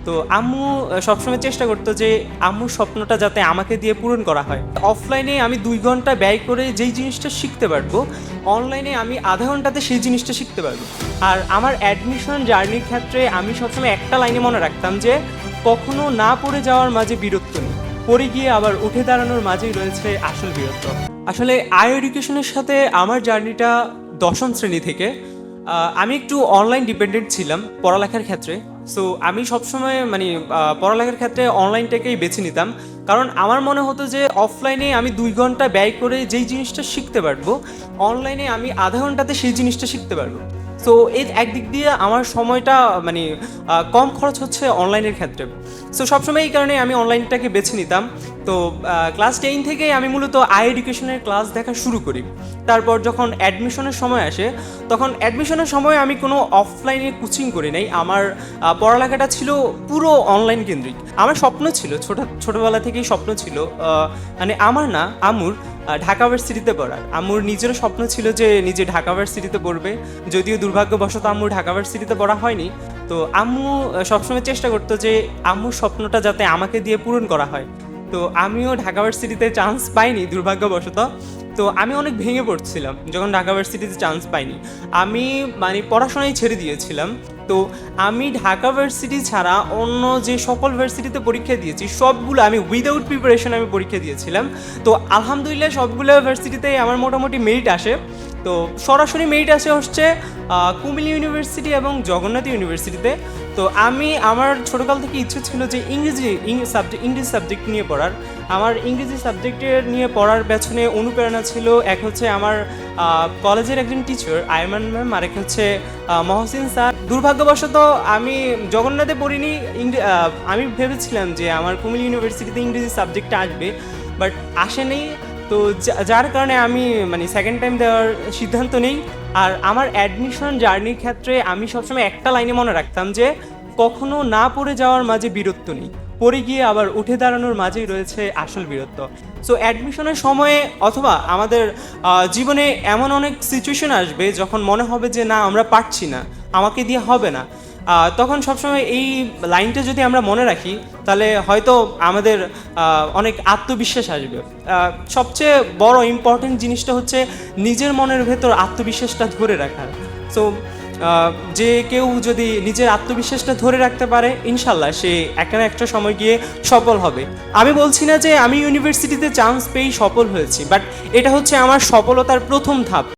তো আম্মু সবসময় চেষ্টা করতো যে আম্মুর স্বপ্নটা যাতে আমাকে দিয়ে পূরণ করা হয়। অফলাইনে আমি 2 ঘন্টা ব্যয় করে যেই জিনিসটা শিখতে পারবো, অনলাইনে আমি আধা ঘন্টাতে সেই জিনিসটা শিখতে পারবো। আর আমার অ্যাডমিশন জার্নির ক্ষেত্রে আমি সবসময় একটা লাইনে মনে রাখতাম যে কখনো না পড়ে যাওয়ার মাঝে বীরত্ব নেই, পড়ে গিয়ে আবার উঠে দাঁড়ানোর মাঝেই রয়েছে আসল বীরত্ব। আসলে আই এডুকেশনের সাথে আমার জার্নিটা দশম শ্রেণী থেকে। আমি একটু অনলাইন ডিপেন্ডেন্ট ছিলাম পড়ালেখার ক্ষেত্রে। সো আমি সবসময় মানে পড়ালেখার ক্ষেত্রে অনলাইনটাকেই বেছে নিতাম, কারণ আমার মনে হতো যে অফলাইনে আমি 2 ঘন্টা ব্যয় করে যেই জিনিসটা শিখতে পারবো, অনলাইনে আমি আধা ঘন্টাতে সেই জিনিসটা শিখতে পারবো। সো এর একদিক দিয়ে আমার সময়টা মানে কম খরচ হচ্ছে অনলাইনের ক্ষেত্রে। সো সবসময় এই কারণে আমি অনলাইনটাকে বেছে নিতাম। তো ক্লাস 10 থেকেই আমি মূলত আই এডুকেশনের ক্লাস দেখা শুরু করি। তারপর যখন অ্যাডমিশনের সময় আসে, তখন অ্যাডমিশনের সময় আমি কোনো অফলাইনে কোচিং করি নাই। আমার পড়ালেখাটা ছিল পুরো অনলাইন কেন্দ্রিক। আমার স্বপ্ন ছিল, ছোটোবেলা থেকেই স্বপ্ন ছিল, মানে আমার না, আম্মুর ঢাকা ভার্সিটিতে পড়ার। আম্মুর নিজেরও স্বপ্ন ছিল যে নিজে ঢাকা ভার্সিটিতে পড়বে, যদিও দুর্ভাগ্যবশত আম্মুর ঢাকা ভার্সিটিতে পড়া হয়নি। তো আম্মু সবসময় চেষ্টা করতো যে আম্মুর স্বপ্নটা যাতে আমাকে দিয়ে পূরণ করা হয়। তো আমিও ঢাকা ভার্সিটিতে চান্স পাইনি দুর্ভাগ্যবশত। তো আমি অনেক ভেঙে পড়ছিলাম যখন ঢাকা ভার্সিটিতে চান্স পাইনি। আমি মানে পড়াশোনাই ছেড়ে দিয়েছিলাম। তো আমি ঢাকা ভার্সিটি ছাড়া অন্য যে সকল ভার্সিটিতে পরীক্ষা দিয়েছি সবগুলো আমি উইদাউট প্রিপারেশন আমি পরীক্ষা দিয়েছিলাম। তো আলহামদুলিল্লাহ সবগুলো ভার্সিটিতে আমার মোটামুটি মেরিট আসে। তো সরাসরি মেরিট আসে হচ্ছে কুমিল্লা ইউনিভার্সিটি এবং জগন্নাথ ইউনিভার্সিটিতে। তো আমি আমার ছোটোকাল থেকে ইচ্ছে ছিল যে ইংরেজি সাবজেক্ট নিয়ে পড়ার। আমার ইংরেজি সাবজেক্টের নিয়ে পড়ার পেছনে অনুপ্রেরণা ছিল, এক হচ্ছে আমার কলেজের একজন টিচার আয়মান ম্যাম, আরেক হচ্ছে মহসিন স্যার। দুর্ভাগ্যবশত আমি জগন্নাথে পড়িনি। আমি ভেবেছিলাম যে আমার কুমিল্লা ইউনিভার্সিটিতে ইংরেজি সাবজেক্টটা আসবে, বাট আসেনি। তো যার কারণে আমি মানে সেকেন্ড টাইম দেওয়ার সিদ্ধান্ত নিই। আর আমার অ্যাডমিশন জার্নির ক্ষেত্রে আমি সবসময় একটা লাইনে মনে রাখতাম যে কখনো না পড়ে যাওয়ার মাঝে বীরত্ব নেই, পড়ে গিয়ে আবার উঠে দাঁড়ানোর মাঝেই রয়েছে আসল বীরত্ব। সো অ্যাডমিশনের সময়ে অথবা আমাদের জীবনে এমন অনেক সিচুয়েশন আসবে যখন মনে হবে যে না, আমরা পারছি না, আমাকে দিয়ে হবে না। তখন সবসময় এই লাইনটা যদি আমরা মনে রাখি, তাহলে হয়তো আমাদের অনেক আত্মবিশ্বাস আসবে। সবচেয়ে বড় ইম্পর্টেন্ট জিনিসটা হচ্ছে নিজের মনের ভেতর আত্মবিশ্বাসটা ধরে রাখার। সো যে কেউ যদি নিজের আত্মবিশ্বাসটা ধরে রাখতে পারে, ইনশাল্লাহ সে একটা না একটা সময় গিয়ে সফল হবে। আমি বলছি না যে আমি ইউনিভার্সিটিতে চান্স পেয়েই সফল হয়েছি, বাট এটা হচ্ছে আমার সফলতার প্রথম ধাপ।